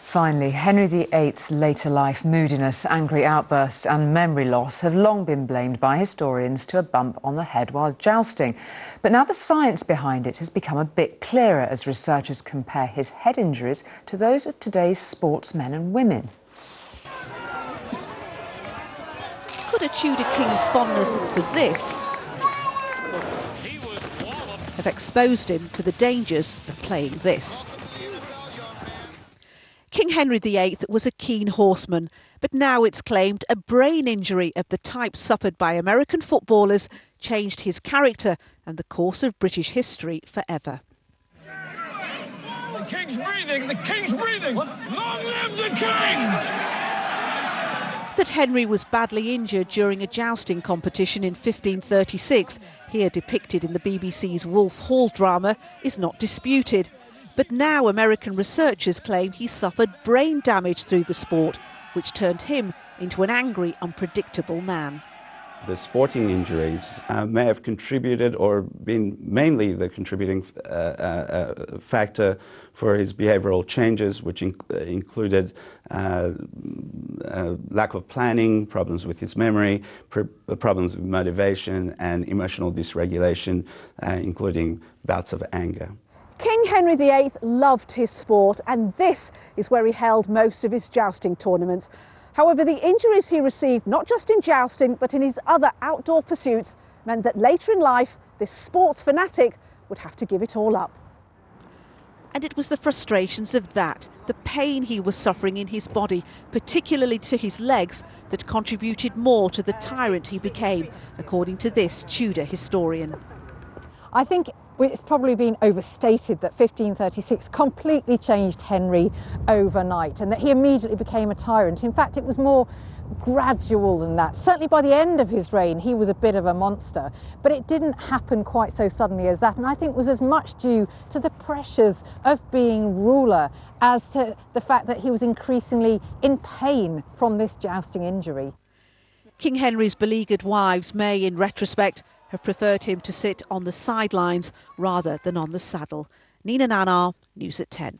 Finally, Henry VIII's later life moodiness, angry outbursts and memory loss have long been blamed by historians to a bump on the head while jousting. But now the science behind it has become a bit clearer as researchers compare his head injuries to those of today's sportsmen and women. Could a Tudor king's fondness for this have exposed him to the dangers of playing this? King Henry VIII was a keen horseman, but now it's claimed a brain injury of the type suffered by American footballers changed his character and the course of British history forever. The King's breathing! The King's breathing! Long live the King! That Henry was badly injured during a jousting competition in 1536, here depicted in the BBC's Wolf Hall drama, is not disputed. But now American researchers claim he suffered brain damage through the sport, which turned him into an angry, unpredictable man. The sporting injuries may have contributed or been mainly the contributing factor for his behavioural changes, which included lack of planning, problems with his memory, problems with motivation and emotional dysregulation, including bouts of anger. King Henry VIII loved his sport, and this is where he held most of his jousting tournaments. However, the injuries he received, not just in jousting, but in his other outdoor pursuits, meant that later in life, this sports fanatic would have to give it all up. And it was the frustrations of that, the pain he was suffering in his body, particularly to his legs, that contributed more to the tyrant he became, according to this Tudor historian. I think it's probably been overstated that 1536 completely changed Henry overnight and that he immediately became a tyrant. In fact, it was more gradual than that. Certainly by the end of his reign, he was a bit of a monster, but it didn't happen quite so suddenly as that, and I think was as much due to the pressures of being ruler as to the fact that he was increasingly in pain from this jousting injury. King Henry's beleaguered wives may, in retrospect, have preferred him to sit on the sidelines rather than on the saddle. Nina Nanar, News at 10.